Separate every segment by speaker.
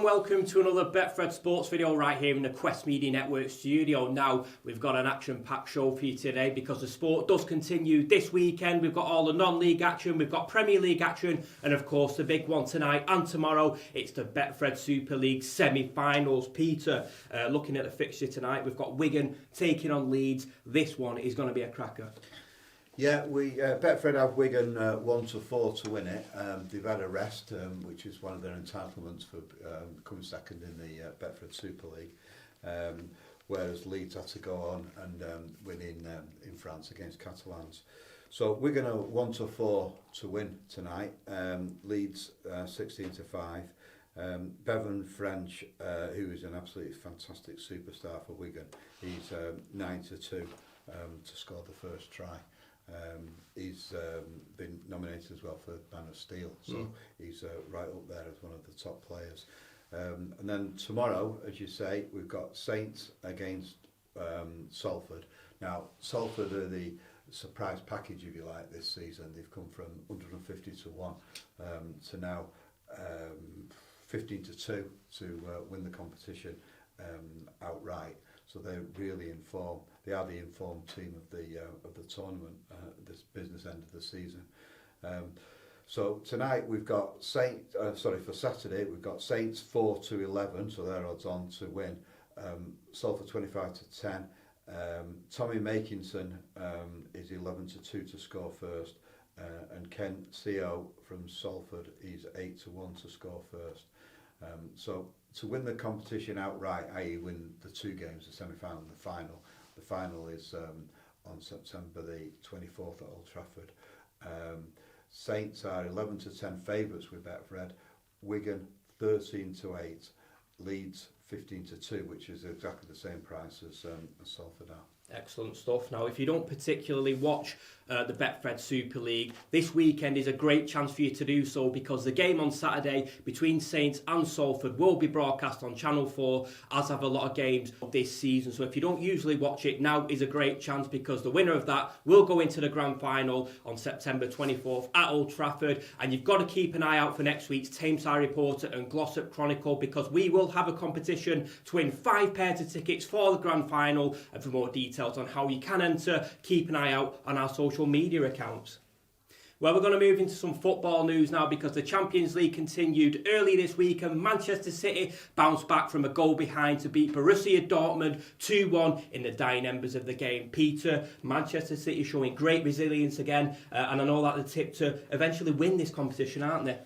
Speaker 1: and welcome to another Betfred Sports video right here in the Quest Media Network studio. Now, we've got an action-packed show for you today because the sport does continue this weekend. We've got all the non-league action, we've got Premier League action, and of course the big one tonight and tomorrow, it's the Betfred Super League semi-finals. Peter, looking at the fixture tonight, we've got Wigan taking on Leeds. This one is going to be a cracker.
Speaker 2: Yeah, Betfred have Wigan 1-4 to win it. They've had a rest, which is one of their entitlements for coming second in the Betfred Super League. Whereas Leeds had to go on and win in France against Catalans. So Wigan are 1-4 to win tonight. Leeds 16-5. Bevan French, who is an absolutely fantastic superstar for Wigan, he's 9-2 to score the first try. He's been nominated as well for Man of Steel, so he's right up there as one of the top players. And then tomorrow, as you say, we've got Saints against Salford. Now, Salford are the surprise package, if you like, this season. They've come from 150 to 1 to now 15 to 2 to win the competition outright. So they're really informed. They are the informed team of the tournament, this business end of the season. So tonight we've got for Saturday we've got Saints 4-11, so they're odds on to win. Salford 25-10. Tommy Makinson is 11-2 to score first, and Ken Co from Salford is 8-1 to score first. So to win the competition outright, i.e. win the two games, the semi-final and the final is on September the 24th at Old Trafford. Saints are 11-10 favourites with Betfred, Wigan 13-8, Leeds 15-2, which is exactly the same price as Salford are.
Speaker 1: Excellent stuff. Now, if you don't particularly watch the Betfred Super League, this weekend is a great chance for you to do so because the game on Saturday between Saints and Salford will be broadcast on Channel 4, as have a lot of games this season. So if you don't usually watch it, now is a great chance because the winner of that will go into the grand final on September 24th at Old Trafford. And you've got to keep an eye out for next week's Tameside Reporter and Glossop Chronicle because we will have a competition to win 5 pairs of tickets for the grand final. And for more details on how you can enter, keep an eye out on our social media accounts. Well, we're going to move into some football news now because the Champions League continued early this week and Manchester City bounced back from a goal behind to beat Borussia Dortmund 2-1 in the dying embers of the game. Peter, Manchester City showing great resilience again, and I know that the tip to eventually win this competition, aren't they?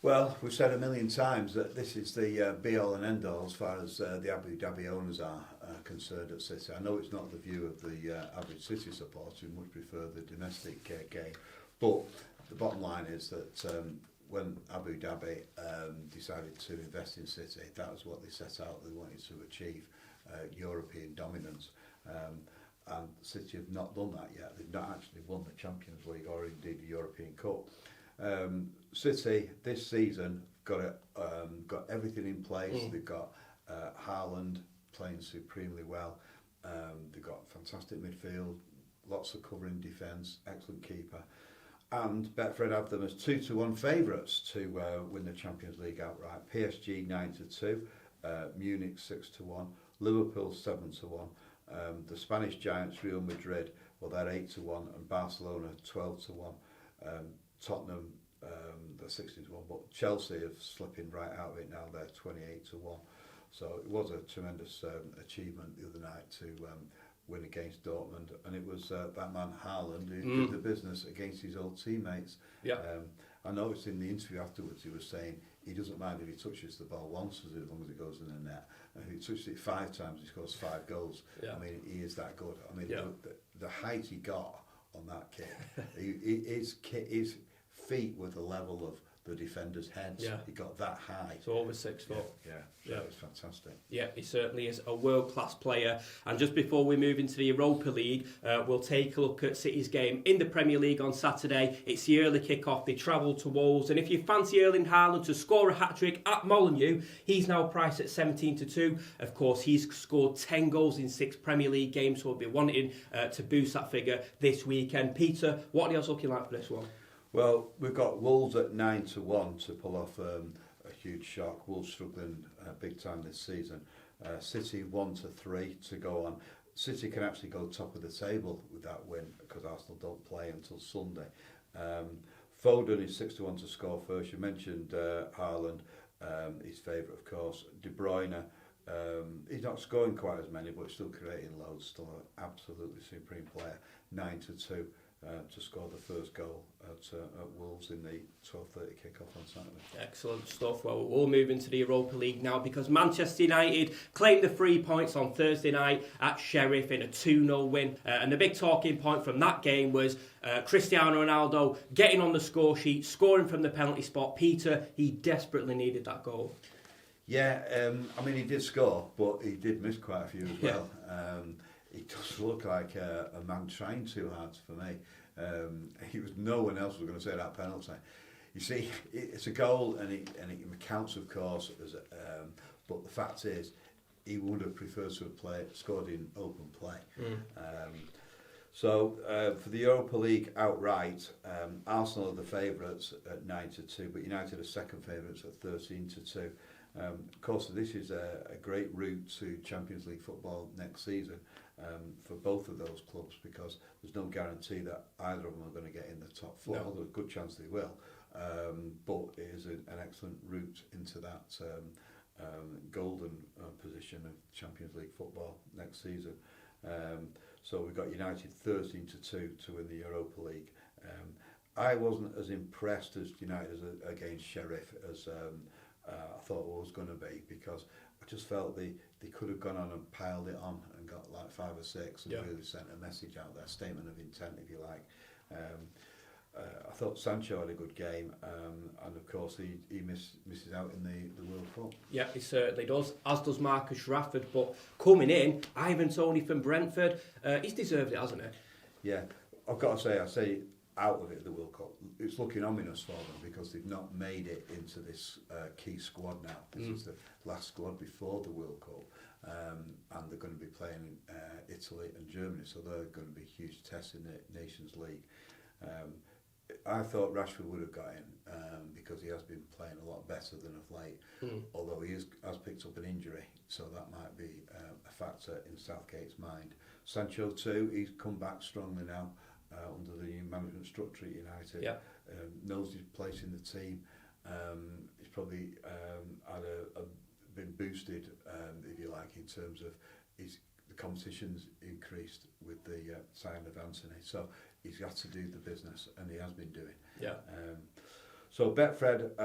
Speaker 2: Well, we've said a million times that this is the be-all and end-all as far as the Abu Dhabi owners are concerned at City. I know it's not the view of the average City supporter who much prefer the domestic game, but the bottom line is that when Abu Dhabi decided to invest in City, that was what they set out. They wanted to achieve European dominance. And City have not done that yet. They've not actually won the Champions League or indeed the European Cup. City this season got everything in place. They've got Haaland playing supremely well. They've got fantastic midfield, lots of covering defence, excellent keeper. And Betfred have them as 2-1 favourites to win the Champions League outright. PSG 9-2, Munich 6-1, Liverpool 7-1. The Spanish giants Real Madrid, well, they're 8-1, and Barcelona 12-1. Tottenham, they're 16-1, but Chelsea are slipping right out of it now. They're 28-1. So it was a tremendous achievement the other night to win against Dortmund, and it was that man Haaland who did the business against his old teammates. Yeah. I noticed in the interview afterwards he was saying he doesn't mind if he touches the ball once as long as it goes in the net. And if he touched it 5 times, he scores 5 goals. Yeah. I mean, he is that good. I mean, the height he got on that kick, his feet were the level of the defenders' heads. Yeah. He got that high.
Speaker 1: So over 6 foot.
Speaker 2: Yeah, it was fantastic.
Speaker 1: Yeah, he certainly is a world-class player. And just before we move into the Europa League, we'll take a look at City's game in the Premier League on Saturday. It's the early kick-off. They travel to Wolves. And if you fancy Erling Haaland to score a hat-trick at Molineux, he's now priced at 17-2. Of course, he's scored 10 goals in 6 Premier League games, so we'll be wanting to boost that figure this weekend. Peter, what are you looking like for this one?
Speaker 2: Well, we've got Wolves at 9-1 to pull off a huge shock. Wolves struggling big time this season. City 1-3 to go on. City can actually go top of the table with that win because Arsenal don't play until Sunday. Foden is 6-1 to score first. You mentioned Haaland, his favourite, of course. De Bruyne, he's not scoring quite as many, but still creating loads. Still an absolutely supreme player. 9-2 to score the first goal at Wolves in the 12:30 kick-off on Saturday.
Speaker 1: Excellent stuff. Well, we'll move into the Europa League now because Manchester United claimed the 3 points on Thursday night at Sheriff in a 2-0 win. And the big talking point from that game was Cristiano Ronaldo getting on the score sheet, scoring from the penalty spot. Peter, he desperately needed that goal.
Speaker 2: Yeah, I mean, he did score, but he did miss quite a few as well. He does look like a man trying too hard for me. No one else was going to say that penalty. You see, it's a goal and it counts, of course, but the fact is, he would have preferred to have scored in open play. So for the Europa League outright, Arsenal are the favourites at 9-2, but United are second favourites at 13-2. Of course, this is a great route to Champions League football next season for both of those clubs because there's no guarantee that either of them are going to get in the top four. No. There's a good chance they will, but it is an excellent route into that golden position of Champions League football next season. So we've got United 13-2 to win the Europa League. I wasn't as impressed as United against Sheriff as I thought it was going to be because I just felt they could have gone on and piled it on and got like 5 or 6 and really sent a message out there, statement of intent if you like. I thought Sancho had a good game and of course he misses out in the World Cup. Yeah,
Speaker 1: he certainly does, as does Marcus Rashford, but coming in, Ivan Toney from Brentford, he's deserved it, hasn't he?
Speaker 2: Yeah, I've got to say out of it, the World Cup, it's looking ominous for them because they've not made it into this key squad now. This is the last squad before the World Cup, and they're going to be playing Italy and Germany, so they're going to be huge tests in the Nations League. I thought Rashford would have got in because he has been playing a lot better than of late, although he has picked up an injury, so that might be a factor in Southgate's mind. Sancho too, he's come back strongly now. Under the new management structure at United, knows his place in the team. He's probably been boosted, if you like, in terms of the competition's increased with the signing of Anthony. So he's got to do the business, and he has been doing. So Betfred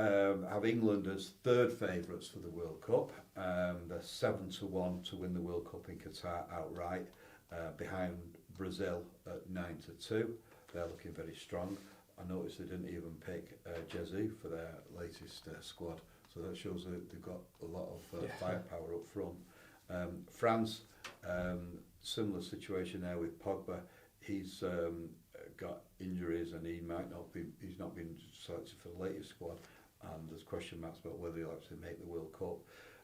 Speaker 2: have England as third favourites for the World Cup. They're 7-1 to win the World Cup in Qatar outright, behind Brazil at 9-2. They're looking very strong. I noticed they didn't even pick Jesus for their latest squad, so that shows that they've got a lot of firepower up front. France, similar situation there with Pogba. He's got injuries and he's not been selected for the latest squad, and there's question marks about whether he'll actually make the World Cup.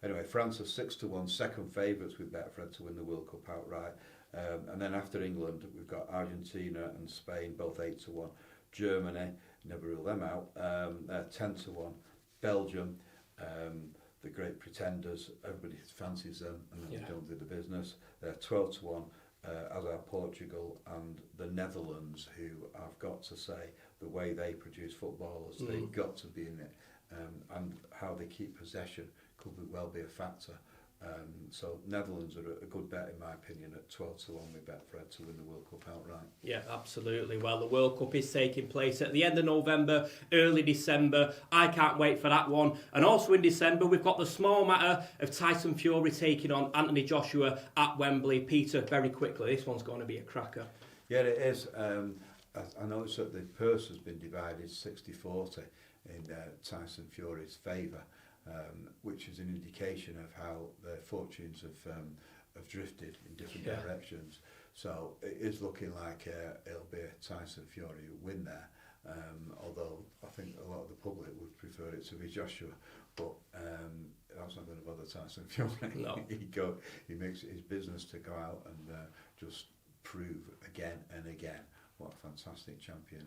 Speaker 2: Anyway, France are 6-1, second favourites with Betfred to win the World Cup outright. And then after England, we've got Argentina and Spain, both 8-1. Germany, never rule them out, 10-1. Belgium, the great pretenders, everybody fancies them and they don't do the business. They're 12-1, as are Portugal and the Netherlands, who I've got to say, the way they produce footballers, they've got to be in it. And how they keep possession could well be a factor. So Netherlands are a good bet in my opinion at 12-1 with Betfred to win the World Cup outright.
Speaker 1: Yeah, absolutely. Well, the World Cup is taking place at the end of November, early December. I can't wait for that one. And also in December, we've got the small matter of Tyson Fury taking on Anthony Joshua at Wembley. Peter, very quickly, this one's going to be a cracker.
Speaker 2: Yeah, it is. I noticed that the purse has been divided 60-40 in Tyson Fury's favour. Which is an indication of how their fortunes have drifted in different directions. So it is looking like it'll be a Tyson Fury win there. Although I think a lot of the public would prefer it to be Joshua, but that's not going to bother Tyson Fury.
Speaker 1: No.
Speaker 2: He makes it his business to go out and just prove again and again what a fantastic champion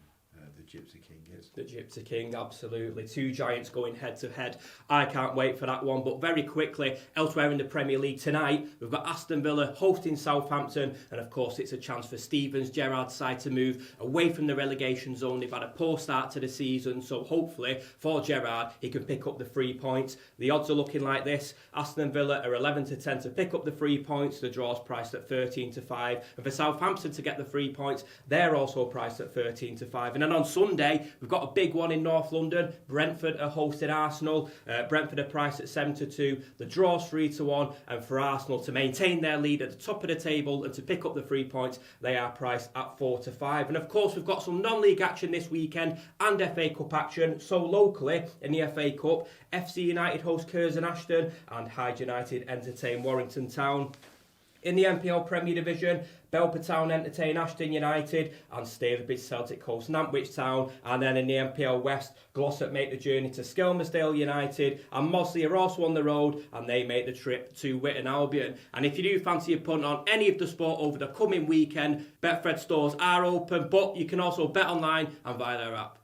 Speaker 2: the Gypsy King is.
Speaker 1: The Gypsy King, absolutely. Two giants going head to head. I can't wait for that one. But very quickly, elsewhere in the Premier League tonight, we've got Aston Villa hosting Southampton. And of course, it's a chance for Stevens Gerrard's side to move away from the relegation zone. They've had a poor start to the season. So hopefully, for Gerrard, he can pick up the 3 points. The odds are looking like this. Aston Villa are 11 to 10 to pick up the 3 points. The draw's priced at 13 to 5. And for Southampton to get the 3 points, they're also priced at 13 to 5. And then on Sunday, we've got a big one in North London. Brentford are hosting Arsenal. Brentford are priced at 7 to 2. The draw's 3 to 1. And for Arsenal to maintain their lead at the top of the table and to pick up the 3 points, they are priced at 4 to 5. And of course, we've got some non-league action this weekend and FA Cup action. So locally in the FA Cup, FC United host Curzon Ashton and Hyde United entertain Warrington Town. In the NPL Premier Division, Belper Town entertain Ashton United and Stalybridge Celtic host Nantwich Town. And then in the NPL West, Glossop make the journey to Skelmersdale United and Mosley are also on the road and they make the trip to Witton Albion. And if you do fancy a punt on any of the sport over the coming weekend, Betfred stores are open, but you can also bet online and via their app.